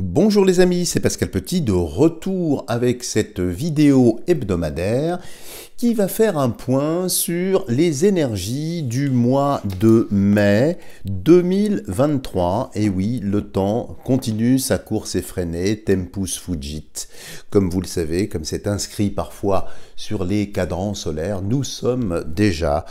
Bonjour les amis, c'est Pascal Petit de retour avec cette vidéo hebdomadaire qui va faire un point sur les énergies du mois de mai 2023. Et oui, le temps continue sa course effrénée, tempus fugit. Comme vous le savez, comme c'est inscrit parfois sur les cadrans solaires, nous sommes déjà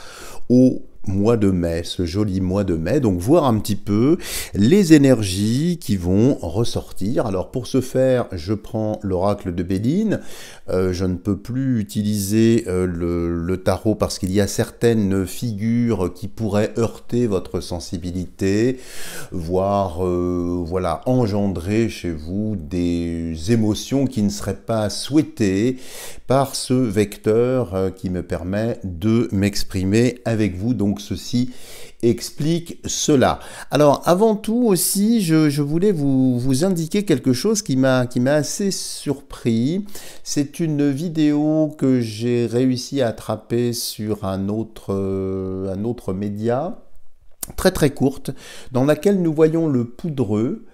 au mois de mai, ce joli mois de mai, donc voir un petit peu les énergies qui vont ressortir. Alors pour ce faire, je prends l'oracle de Béline. Je ne peux plus utiliser le tarot parce qu'il y a certaines figures qui pourraient heurter votre sensibilité, voire voilà, engendrer chez vous des émotions qui ne seraient pas souhaitées par ce vecteur qui me permet de m'exprimer avec vous. Donc ceci explique cela. Alors avant tout aussi, je voulais vous indiquer quelque chose qui m'a assez surpris. C'est une vidéo que j'ai réussi à attraper sur un autre média, très courte, dans laquelle nous voyons le poudreux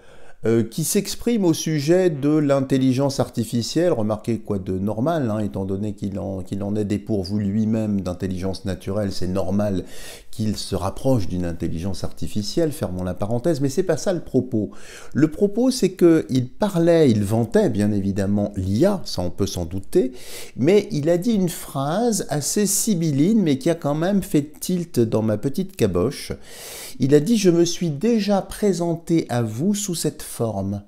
qui s'exprime au sujet de l'intelligence artificielle. Remarquez quoi de normal, hein, étant donné qu'il en est dépourvu lui-même d'intelligence naturelle, c'est normal qu'il se rapproche d'une intelligence artificielle, fermons la parenthèse, mais c'est pas ça le propos. Le propos, c'est qu'il parlait, il vantait bien évidemment l'IA, ça on peut s'en douter, mais il a dit une phrase assez sibylline, mais qui a quand même fait tilt dans ma petite caboche. Il a dit « Je me suis déjà présenté à vous sous cette forme ».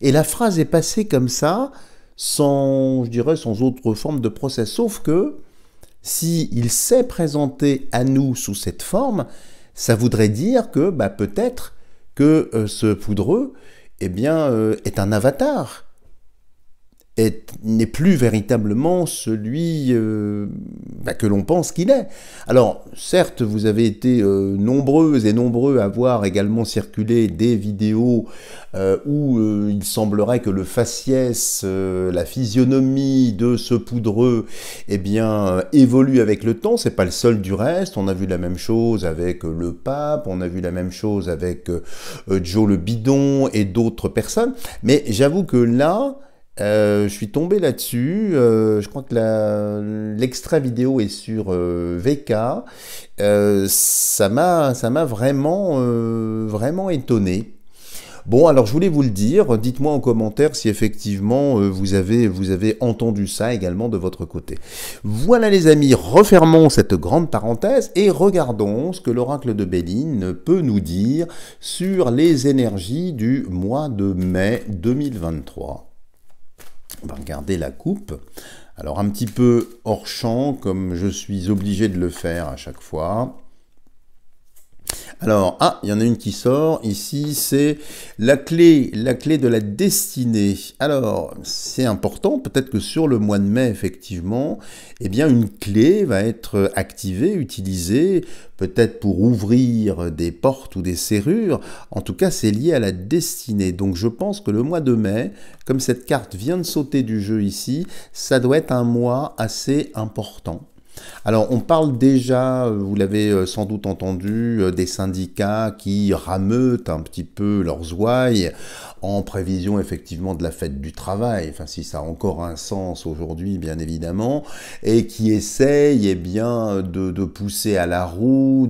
Et la phrase est passée comme ça, sans, je dirais, sans autre forme de procès, sauf que s'il s'est présenté à nous sous cette forme, ça voudrait dire que peut-être que ce poudreux est un avatar, n'est plus véritablement celui que l'on pense qu'il est. Alors, certes, vous avez été nombreuses et nombreux à voir également circuler des vidéos où il semblerait que le faciès, la physionomie de ce poudreux, évolue avec le temps. C'est pas le seul du reste. On a vu la même chose avec le pape, on a vu la même chose avec Joe le bidon et d'autres personnes. Mais j'avoue que là, je suis tombé là-dessus, je crois que l'extrait vidéo est sur VK, ça m'a vraiment étonné. Bon, alors je voulais vous le dire, dites-moi en commentaire si effectivement vous avez entendu ça également de votre côté. Voilà les amis, refermons cette grande parenthèse et regardons ce que l'oracle de Béline peut nous dire sur les énergies du mois de mai 2023. On va regarder la coupe. Alors un petit peu hors champ, comme je suis obligé de le faire à chaque fois. Alors, il y en a une qui sort, ici, c'est la clé de la destinée. Alors, c'est important, peut-être que sur le mois de mai, effectivement, une clé va être activée, utilisée, peut-être pour ouvrir des portes ou des serrures. En tout cas, c'est lié à la destinée. Donc, je pense que le mois de mai, comme cette carte vient de sauter du jeu ici, ça doit être un mois assez important. Alors, on parle déjà, vous l'avez sans doute entendu, des syndicats qui rameutent un petit peu leurs ouailles en prévision effectivement de la fête du travail, enfin si ça a encore un sens aujourd'hui bien évidemment, et qui essayent de pousser à la roue,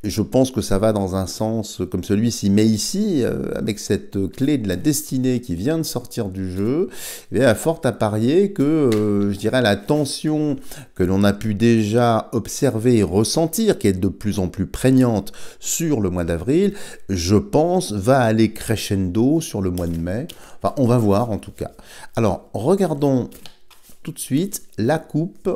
je pense que ça va dans un sens comme celui-ci, mais ici, avec cette clé de la destinée qui vient de sortir du jeu, il y a fort à parier que, je dirais, la tension que l'on a pu déjà observer et ressentir, qui est de plus en plus prégnante sur le mois d'avril, je pense, va aller crescendo sur le mois de mai. Enfin, on va voir en tout cas. Alors, regardons tout de suite la coupe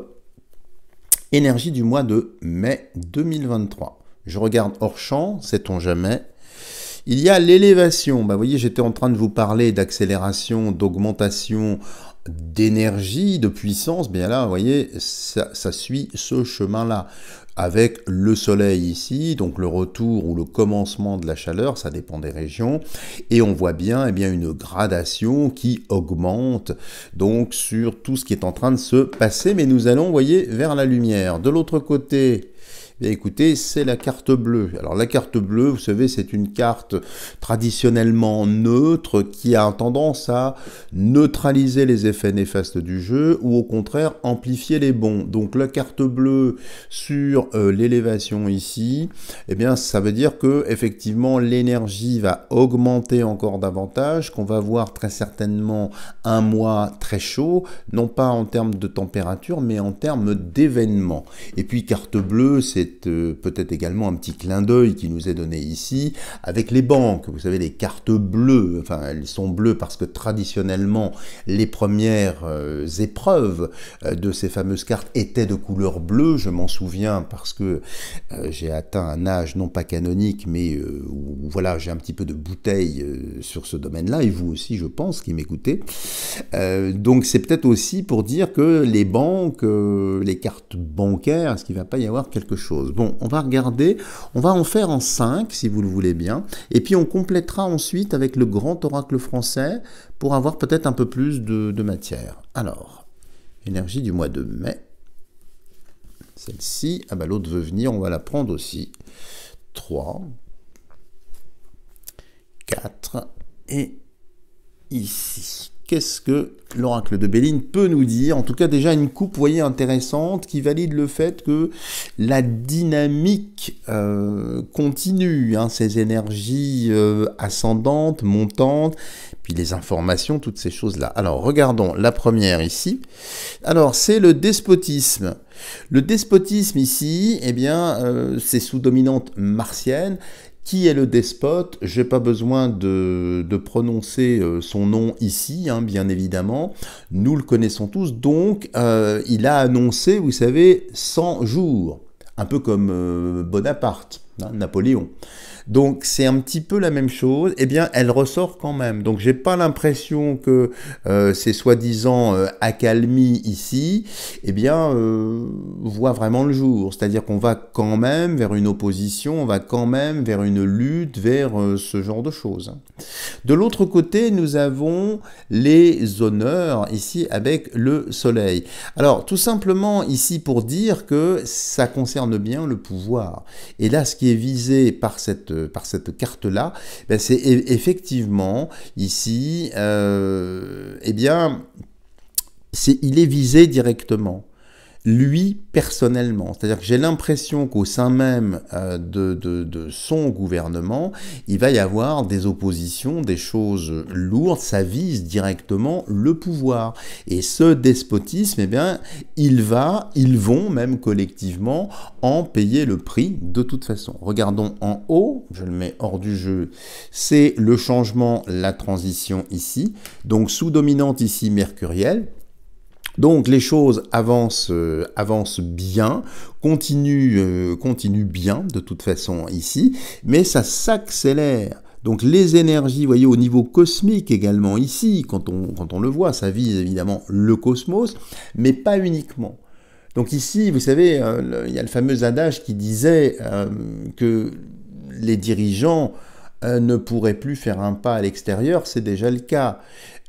énergie du mois de mai 2023. Je regarde hors champ, sait-on jamais. Il y a l'élévation. Vous voyez, j'étais en train de vous parler d'accélération, d'augmentation d'énergie, de puissance. Bien là, vous voyez, ça suit ce chemin-là. Avec le soleil ici, donc le retour ou le commencement de la chaleur, ça dépend des régions, et on voit bien, une gradation qui augmente donc sur tout ce qui est en train de se passer, mais nous allons, vous voyez, vers la lumière. De l'autre côté, Bien écoutez, c'est la carte bleue. Alors la carte bleue, vous savez, c'est une carte traditionnellement neutre qui a tendance à neutraliser les effets néfastes du jeu ou au contraire amplifier les bons. Donc la carte bleue sur l'élévation ici, eh bien ça veut dire que effectivement l'énergie va augmenter encore davantage, qu'on va voir très certainement un mois très chaud, non pas en termes de température, mais en termes d'événements. Et puis carte bleue, c'est peut-être également un petit clin d'œil qui nous est donné ici avec les banques. Vous savez, les cartes bleues, enfin elles sont bleues parce que traditionnellement les premières épreuves de ces fameuses cartes étaient de couleur bleue. Je m'en souviens parce que j'ai atteint un âge non pas canonique, mais où voilà, j'ai un petit peu de bouteille sur ce domaine-là, et vous aussi je pense qui m'écoutez. Donc c'est peut-être aussi pour dire que les banques, les cartes bancaires, est-ce qu'il ne va pas y avoir quelque chose? Bon, on va regarder, on va en faire en 5 si vous le voulez bien, et puis on complétera ensuite avec le grand oracle français pour avoir peut-être un peu plus de matière. Alors, énergie du mois de mai, celle-ci, ah bah l'autre veut venir, on va la prendre aussi, 3, 4, et ici. Qu'est-ce que l'oracle de Béline peut nous dire? En tout cas, déjà une coupe, vous voyez, intéressante, qui valide le fait que la dynamique continue, hein, ces énergies ascendantes, montantes, puis les informations, toutes ces choses-là. Alors, regardons la première ici. Alors, c'est le despotisme. Le despotisme ici, eh bien, c'est sous dominante martienne. Qui est le despote? Je n'ai pas besoin de prononcer son nom ici, hein, bien évidemment. Nous le connaissons tous. Donc, il a annoncé, vous savez, 100 jours. Un peu comme Bonaparte, hein, Napoléon. Donc, c'est un petit peu la même chose. Eh bien, elle ressort quand même. Donc, j'ai pas l'impression que ces soi-disant accalmies ici, eh bien, voient vraiment le jour. C'est-à-dire qu'on va quand même vers une opposition, on va quand même vers une lutte, vers ce genre de choses. De l'autre côté, nous avons les honneurs ici avec le soleil. Alors, tout simplement ici pour dire que ça concerne bien le pouvoir. Et là, ce qui est visé par cette carte-là, ben c'est effectivement ici, eh bien, il est visé directement. Lui, personnellement. C'est-à-dire que j'ai l'impression qu'au sein même de son gouvernement, il va y avoir des oppositions, des choses lourdes, ça vise directement le pouvoir. Et ce despotisme, eh bien, ils vont même collectivement en payer le prix de toute façon. Regardons en haut, je le mets hors du jeu, c'est le changement, la transition ici. Donc sous dominante ici mercurielle. Donc les choses avancent bien, continuent bien de toute façon ici, mais ça s'accélère. Donc les énergies, vous voyez, au niveau cosmique également ici, quand on le voit, ça vise évidemment le cosmos, mais pas uniquement. Donc ici, vous savez, il y a le fameux adage qui disait que les dirigeants ne pourraient plus faire un pas à l'extérieur, c'est déjà le cas.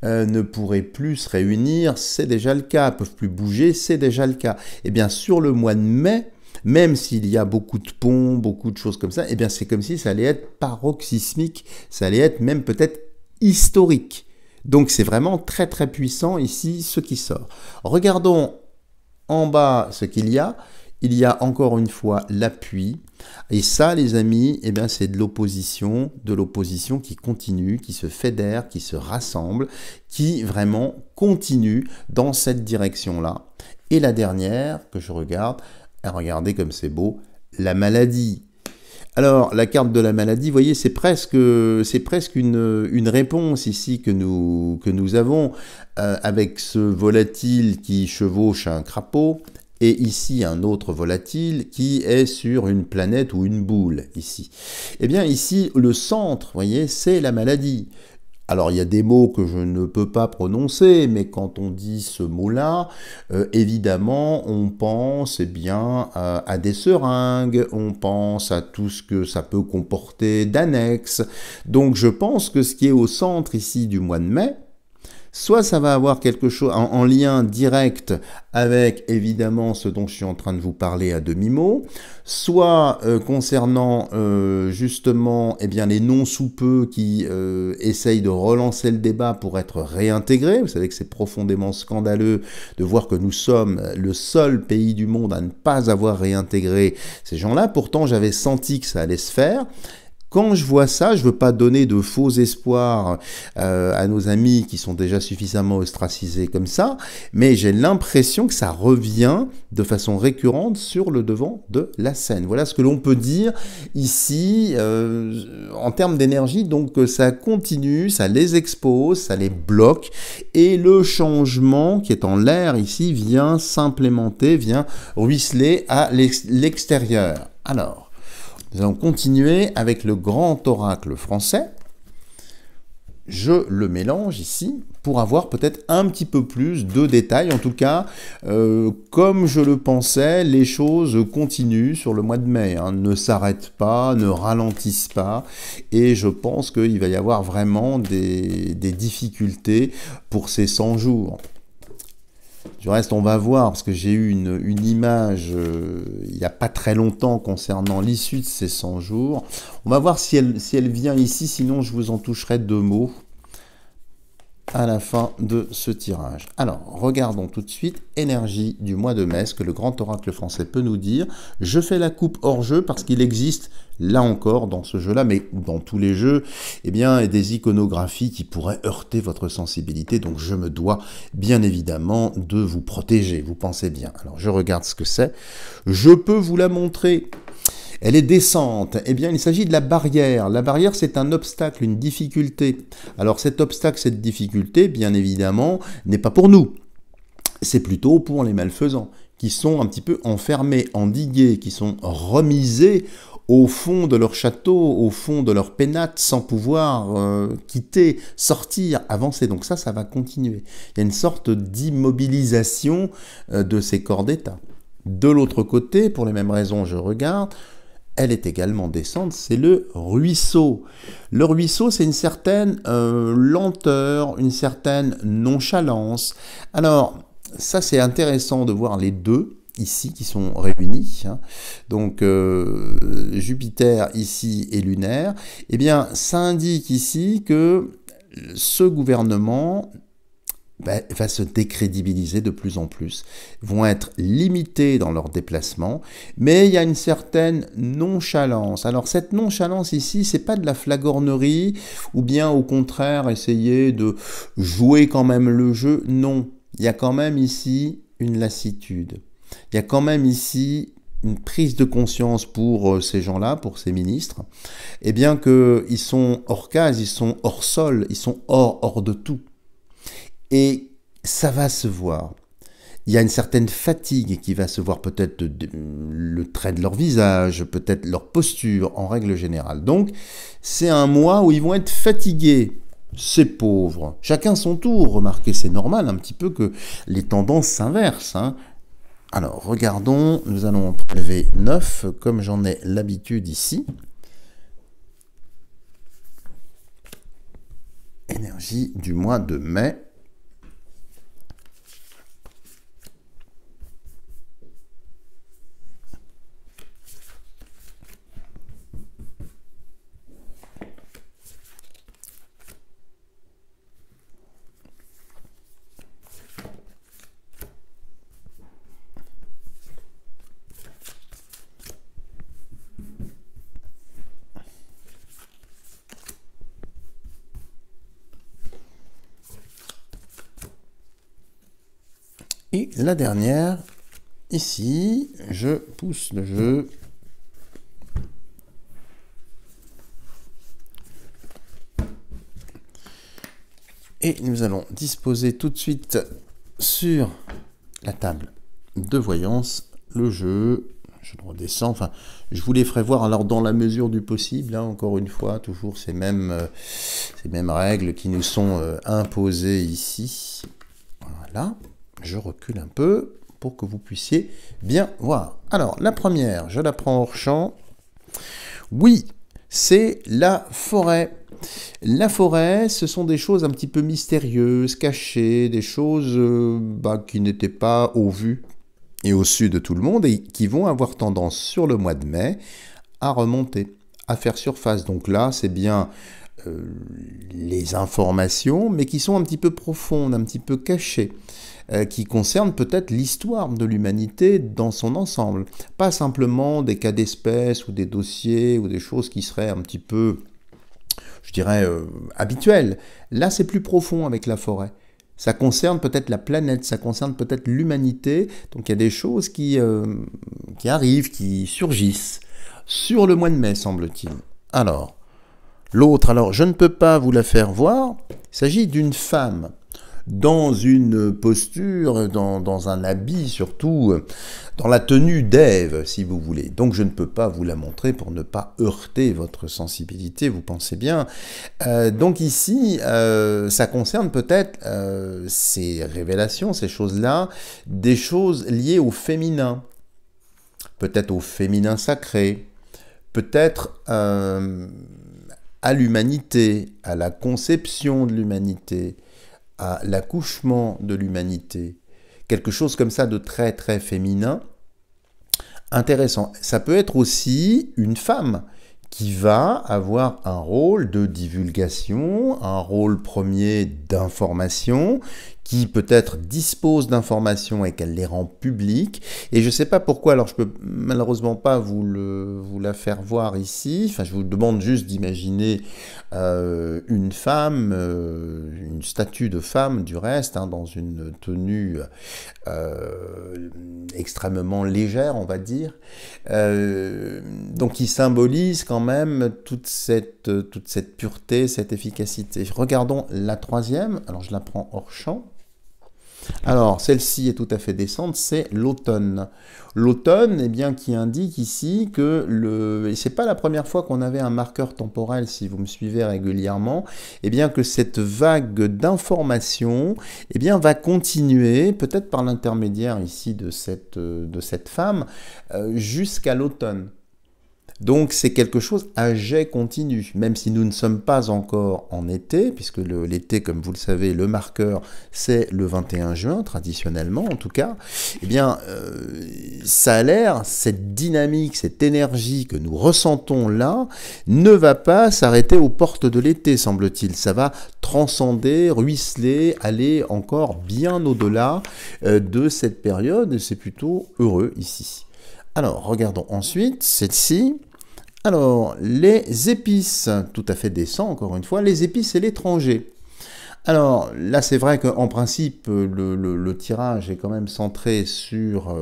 Ne pourraient plus se réunir, c'est déjà le cas. Peuvent plus bouger, c'est déjà le cas. Et bien sur le mois de mai, même s'il y a beaucoup de ponts, beaucoup de choses comme ça, et bien c'est comme si ça allait être paroxysmique, ça allait être même peut-être historique. Donc c'est vraiment très très puissant ici ce qui sort. Regardons en bas ce qu'il y a. Il y a encore une fois l'appui. Et ça, les amis, eh bien, c'est de l'opposition qui continue, qui se fédère, qui se rassemble, qui vraiment continue dans cette direction-là. Et la dernière que je regarde, regardez comme c'est beau, la maladie. Alors, la carte de la maladie, vous voyez, c'est presque une réponse ici que nous avons avec ce volatile qui chevauche un crapaud. Et ici, un autre volatile qui est sur une planète ou une boule, ici. Eh bien, ici, le centre, vous voyez, c'est la maladie. Alors, il y a des mots que je ne peux pas prononcer, mais quand on dit ce mot-là, évidemment, on pense eh bien, à des seringues, on pense à tout ce que ça peut comporter d'annexes. Donc, je pense que ce qui est au centre ici du mois de mai, Soit ça va avoir quelque chose en lien direct avec évidemment ce dont je suis en train de vous parler à demi-mot, soit concernant justement eh bien, les non-sous-peu qui essayent de relancer le débat pour être réintégrés. Vous savez que c'est profondément scandaleux de voir que nous sommes le seul pays du monde à ne pas avoir réintégré ces gens-là. Pourtant, j'avais senti que ça allait se faire. Quand je vois ça, je ne veux pas donner de faux espoirs à nos amis qui sont déjà suffisamment ostracisés comme ça, mais j'ai l'impression que ça revient de façon récurrente sur le devant de la scène. Voilà ce que l'on peut dire ici en termes d'énergie. Donc ça continue, ça les expose, ça les bloque, et le changement qui est en l'air ici vient s'implémenter, vient ruisseler à l'extérieur. Alors, nous allons continuer avec le grand oracle français. Je le mélange ici pour avoir peut-être un petit peu plus de détails. En tout cas, comme je le pensais, les choses continuent sur le mois de mai, hein, ne s'arrêtent pas, ne ralentissent pas. Et je pense qu'il va y avoir vraiment des difficultés pour ces 100 jours. Du reste, on va voir, parce que j'ai eu une image il n'y a pas très longtemps concernant l'issue de ces 100 jours. On va voir si elle vient ici, sinon je vous en toucherai 2 mots à la fin de ce tirage. Alors, regardons tout de suite énergie du mois de mai, ce que le grand oracle français peut nous dire. Je fais la coupe hors jeu parce qu'il existe, là encore, dans ce jeu-là, mais dans tous les jeux, eh bien, des iconographies qui pourraient heurter votre sensibilité. Donc, je me dois, bien évidemment, de vous protéger. Vous pensez bien. Alors, je regarde ce que c'est. Je peux vous la montrer. Elle est descente. Eh bien, il s'agit de la barrière. La barrière, c'est un obstacle, une difficulté. Alors, cet obstacle, cette difficulté, bien évidemment, n'est pas pour nous. C'est plutôt pour les malfaisants, qui sont un petit peu enfermés, endigués, qui sont remisés au fond de leur château, au fond de leur pénate, sans pouvoir quitter, sortir, avancer. Donc ça va continuer. Il y a une sorte d'immobilisation de ces corps d'État. De l'autre côté, pour les mêmes raisons, je regarde, elle est également descente, c'est le ruisseau. Le ruisseau, c'est une certaine lenteur, une certaine nonchalance. Alors, ça c'est intéressant de voir les deux ici qui sont réunis. Hein. Donc, Jupiter ici et lunaire. Eh bien, ça indique ici que ce gouvernement va se décrédibiliser de plus en plus, vont être limités dans leurs déplacements, mais il y a une certaine nonchalance. Alors cette nonchalance ici, c'est pas de la flagornerie, ou bien au contraire essayer de jouer quand même le jeu, non. Il y a quand même ici une lassitude. Il y a quand même ici une prise de conscience pour ces gens-là, pour ces ministres, eh bien qu'ils sont hors case, ils sont hors sol, ils sont hors de tout. Et ça va se voir. Il y a une certaine fatigue qui va se voir, peut-être le trait de leur visage, peut-être leur posture en règle générale. Donc, c'est un mois où ils vont être fatigués, ces pauvres. Chacun son tour, remarquez, c'est normal un petit peu que les tendances s'inversent. Hein. Alors, regardons, nous allons en prélever 9, comme j'en ai l'habitude ici. Énergie du mois de mai. Et la dernière, ici, je pousse le jeu. Et nous allons disposer tout de suite sur la table de voyance le jeu. Je le redescends, enfin, je vous les ferai voir alors dans la mesure du possible, hein, encore une fois, toujours ces mêmes règles qui nous sont imposées ici. Voilà. Je recule un peu pour que vous puissiez bien voir. Alors, la première, je la prends hors champ. Oui, c'est la forêt. la forêt, ce sont des choses un petit peu mystérieuses, cachées, des choses qui n'étaient pas au vu et au su de tout le monde et qui vont avoir tendance sur le mois de mai à remonter, à faire surface. Donc là, c'est bien les informations, mais qui sont un petit peu profondes, un petit peu cachées, qui concernent peut-être l'histoire de l'humanité dans son ensemble. Pas simplement des cas d'espèces ou des dossiers ou des choses qui seraient un petit peu, je dirais, habituelles. Là, c'est plus profond avec la forêt. Ça concerne peut-être la planète, ça concerne peut-être l'humanité. Donc il y a des choses qui arrivent, qui surgissent sur le mois de mai, semble-t-il. Alors, l'autre, alors je ne peux pas vous la faire voir. Il s'agit d'une femme dans une posture, dans un habit surtout, dans la tenue d'Ève, si vous voulez. Donc je ne peux pas vous la montrer pour ne pas heurter votre sensibilité, vous pensez bien. Donc ici, ça concerne peut-être ces révélations, ces choses-là, des choses liées au féminin, peut-être au féminin sacré, peut-être à l'humanité, à la conception de l'humanité, à l'accouchement de l'humanité, quelque chose comme ça de très très féminin, intéressant. Ça peut être aussi une femme qui va avoir un rôle de divulgation, un rôle premier d'information, qui peut-être dispose d'informations et qu'elle les rend publiques. Et je ne sais pas pourquoi, alors je peux malheureusement pas vous la faire voir ici, enfin je vous demande juste d'imaginer une femme, une statue de femme du reste, hein, dans une tenue extrêmement légère, on va dire, donc qui symbolise quand même toute cette pureté, cette efficacité. Regardons la troisième, alors je la prends hors champ. Alors, celle-ci est tout à fait décente, c'est l'automne. L'automne, eh bien, qui indique ici que et c'est pas la première fois qu'on avait un marqueur temporel, si vous me suivez régulièrement, eh bien, que cette vague d'informations, eh bien, va continuer, peut-être par l'intermédiaire ici de cette femme, jusqu'à l'automne. Donc c'est quelque chose à jet continu, même si nous ne sommes pas encore en été, puisque l'été, comme vous le savez, le marqueur, c'est le 21 juin, traditionnellement en tout cas, eh bien, ça a l'air, cette dynamique, cette énergie que nous ressentons là, ne va pas s'arrêter aux portes de l'été, semble-t-il. Ça va transcender, ruisseler, aller encore bien au-delà de cette période, et c'est plutôt heureux ici. Alors, regardons ensuite celle-ci. Alors, les épices, tout à fait décent, encore une fois, les épices et l'étranger. Alors, là, c'est vrai qu'en principe, le tirage est quand même centré sur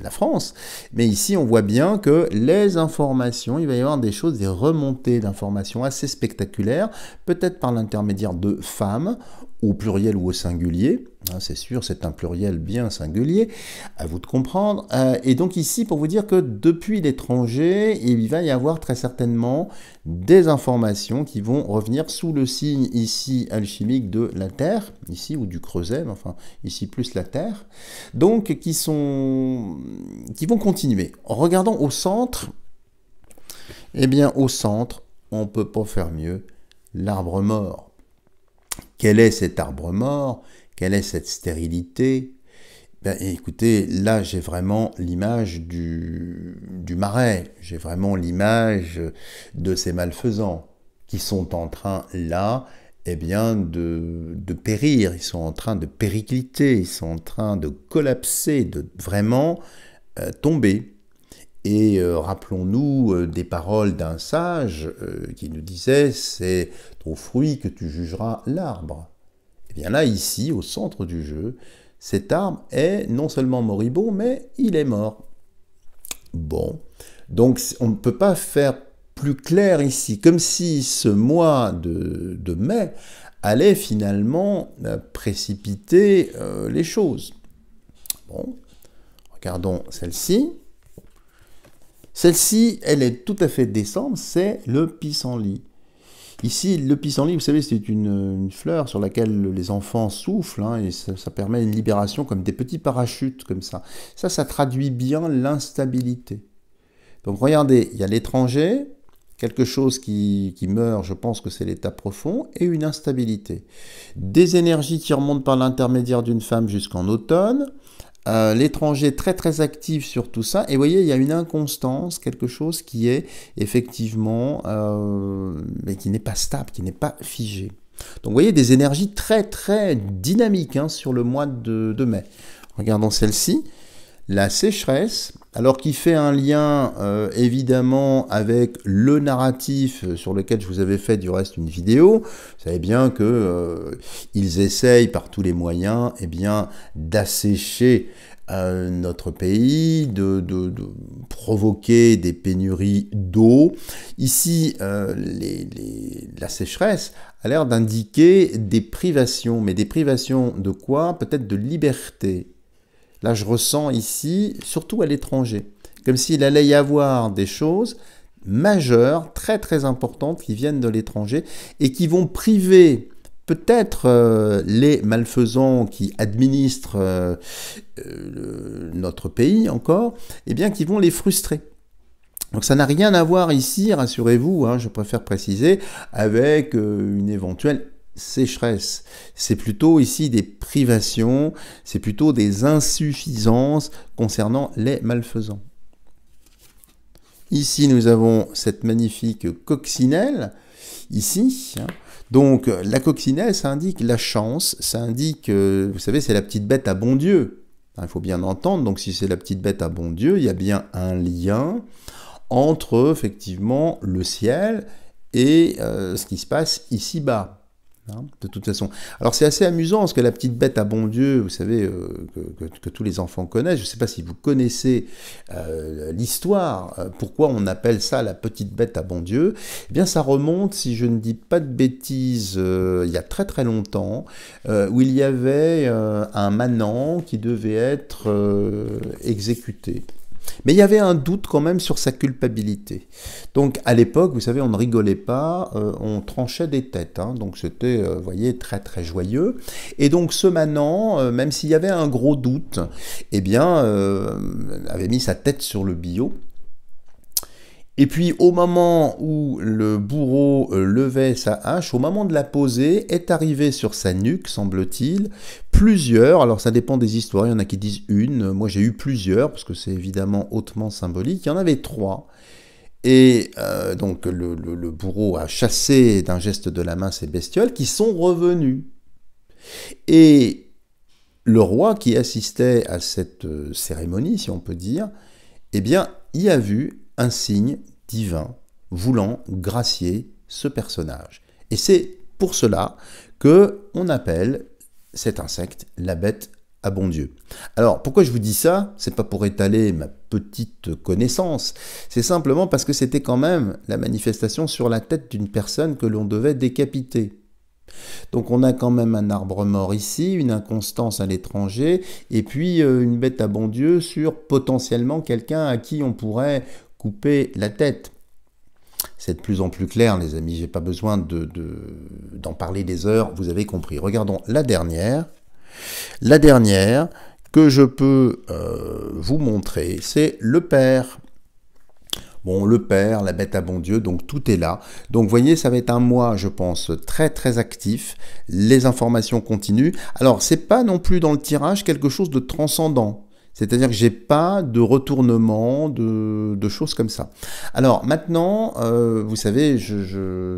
la France, mais ici, on voit bien que les informations, il va y avoir des choses, des remontées d'informations assez spectaculaires, peut-être par l'intermédiaire de femmes, au pluriel ou au singulier, hein, c'est sûr, c'est un pluriel bien singulier, à vous de comprendre. Et donc ici, pour vous dire que depuis l'étranger, il va y avoir très certainement des informations qui vont revenir sous le signe ici alchimique de la Terre, ici, ou du creuset, mais enfin ici plus la Terre, donc qui vont continuer. Regardons au centre, eh bien au centre, on ne peut pas faire mieux, l'arbre mort. Quel est cet arbre mort? Quelle est cette stérilité? Ben, écoutez, là j'ai vraiment l'image du marais, j'ai vraiment l'image de ces malfaisants qui sont en train là, eh bien, de périr, ils sont en train de péricliter, ils sont en train de collapser, de vraiment tomber. Et rappelons-nous des paroles d'un sage qui nous disait « c'est au fruit que tu jugeras l'arbre ». Et bien là, ici, au centre du jeu, cet arbre est non seulement moribond, mais il est mort. Bon, donc on ne peut pas faire plus clair ici, comme si ce mois de mai allait finalement précipiter les choses. Bon, regardons celle-ci. Celle-ci, elle est tout à fait décente, c'est le pissenlit. Ici, le pissenlit, vous savez, c'est une fleur sur laquelle les enfants soufflent, hein, et ça permet une libération comme des petits parachutes, comme ça. Ça traduit bien l'instabilité. Donc regardez, il y a l'étranger, quelque chose qui meurt, je pense que c'est l'état profond, et une instabilité. Des énergies qui remontent par l'intermédiaire d'une femme jusqu'en automne, l'étranger très très actif sur tout ça, et vous voyez, il y a une inconstance, quelque chose qui est effectivement, mais qui n'est pas stable, qui n'est pas figé. Donc vous voyez des énergies très très dynamiques sur le mois de mai. Regardons celle-ci, la sécheresse, alors qui fait un lien évidemment avec le narratif sur lequel je vous avais fait du reste une vidéo. Vous savez bien que ils essayent par tous les moyens d'assécher notre pays, de provoquer des pénuries d'eau. Ici, la sécheresse a l'air d'indiquer des privations, mais des privations de quoi? Peut-être de liberté. Là, je ressens ici, surtout à l'étranger, comme s'il allait y avoir des choses majeures, très très importantes qui viennent de l'étranger et qui vont priver peut-être les malfaisants qui administrent notre pays encore, eh bien qui vont les frustrer. Donc ça n'a rien à voir ici, rassurez-vous, je préfère préciser, avec une éventuelle sécheresse. C'est plutôt ici des privations, c'est plutôt des insuffisances concernant les malfaisants. Ici, nous avons cette magnifique coccinelle, ici. Donc, la coccinelle, ça indique la chance, ça indique, vous savez, c'est la petite bête à bon Dieu. Il faut bien entendre, donc si c'est la petite bête à bon Dieu, il y a bien un lien entre, effectivement, le ciel et ce qui se passe ici-bas. De toute façon. Alors c'est assez amusant parce que la petite bête à bon Dieu, vous savez, que tous les enfants connaissent, je ne sais pas si vous connaissez l'histoire, pourquoi on appelle ça la petite bête à bon Dieu, eh bien ça remonte, si je ne dis pas de bêtises, il y a très très longtemps, où il y avait un manant qui devait être exécuté. Mais il y avait un doute quand même sur sa culpabilité. Donc à l'époque, vous savez, on ne rigolait pas, on tranchait des têtes. Donc c'était, vous voyez, très très joyeux. Et donc ce manant, même s'il y avait un gros doute, eh bien, avait mis sa tête sur le billot. Et puis au moment où le bourreau levait sa hache, au moment de la poser, est arrivé sur sa nuque, semble-t-il, plusieurs, alors ça dépend des histoires, il y en a qui disent une, moi j'ai eu plusieurs, parce que c'est évidemment hautement symbolique, il y en avait 3. Et donc le bourreau a chassé d'un geste de la main ces bestioles qui sont revenues. Et le roi qui assistait à cette cérémonie, si on peut dire, eh bien, y a vu un signe divin voulant gracier ce personnage. Et c'est pour cela qu'on appelle cet insecte la bête à bon Dieu. Alors, pourquoi je vous dis ça? C'est pas pour étaler ma petite connaissance, c'est simplement parce que c'était quand même la manifestation sur la tête d'une personne que l'on devait décapiter. Donc on a quand même un arbre mort ici, une inconstance à l'étranger, et puis une bête à bon Dieu sur potentiellement quelqu'un à qui on pourrait couper la tête. C'est de plus en plus clair, les amis, j'ai pas besoin d'en parler des heures, vous avez compris. Regardons la dernière. La dernière que je peux vous montrer, c'est le Père. Bon, le Père, la bête à bon Dieu, donc tout est là. Donc, vous voyez, ça va être un mois, je pense, très, très actif. Les informations continuent. Alors, c'est pas non plus dans le tirage quelque chose de transcendant. C'est-à-dire que j'ai pas de retournement, de choses comme ça. Alors, maintenant, vous savez,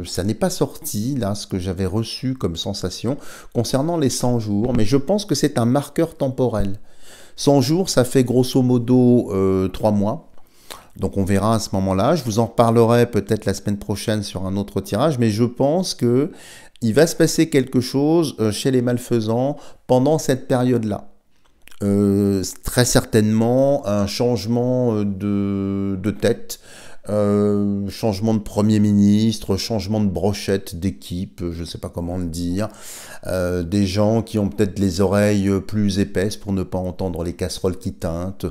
ça n'est pas sorti, là, ce que j'avais reçu comme sensation concernant les 100 jours, mais je pense que c'est un marqueur temporel. 100 jours, ça fait grosso modo 3 mois. Donc on verra à ce moment-là. Je vous en reparlerai peut-être la semaine prochaine sur un autre tirage, mais je pense que il va se passer quelque chose chez les malfaisants pendant cette période-là. Très certainement un changement de tête, changement de Premier ministre, changement de brochette d'équipe, je ne sais pas comment le dire, des gens qui ont peut-être les oreilles plus épaisses pour ne pas entendre les casseroles qui tintent,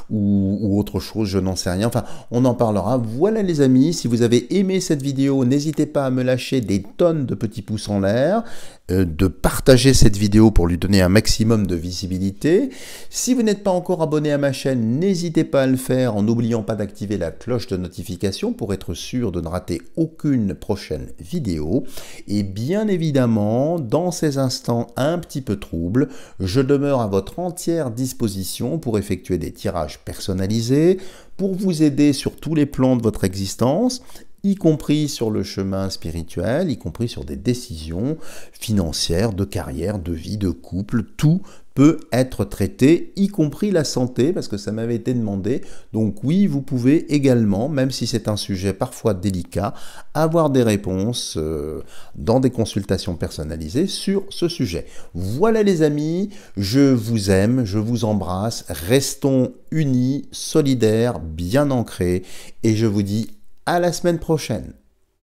ou autre chose, je n'en sais rien, enfin on en parlera. Voilà les amis, si vous avez aimé cette vidéo, n'hésitez pas à me lâcher des tonnes de petits pouces en l'air, de partager cette vidéo pour lui donner un maximum de visibilité. Si vous n'êtes pas encore abonné à ma chaîne, n'hésitez pas à le faire en n'oubliant pas d'activer la cloche de notification notifications pour être sûr de ne rater aucune prochaine vidéo. Et bien évidemment, dans ces instants un petit peu troubles, je demeure à votre entière disposition pour effectuer des tirages personnalisés, pour vous aider sur tous les plans de votre existence, y compris sur le chemin spirituel, y compris sur des décisions financières, de carrière, de vie, de couple, tout peut être traité, y compris la santé, parce que ça m'avait été demandé. Donc oui, vous pouvez également, même si c'est un sujet parfois délicat, avoir des réponses dans des consultations personnalisées sur ce sujet. Voilà les amis, je vous aime, je vous embrasse, restons unis, solidaires, bien ancrés, et je vous dis à la semaine prochaine.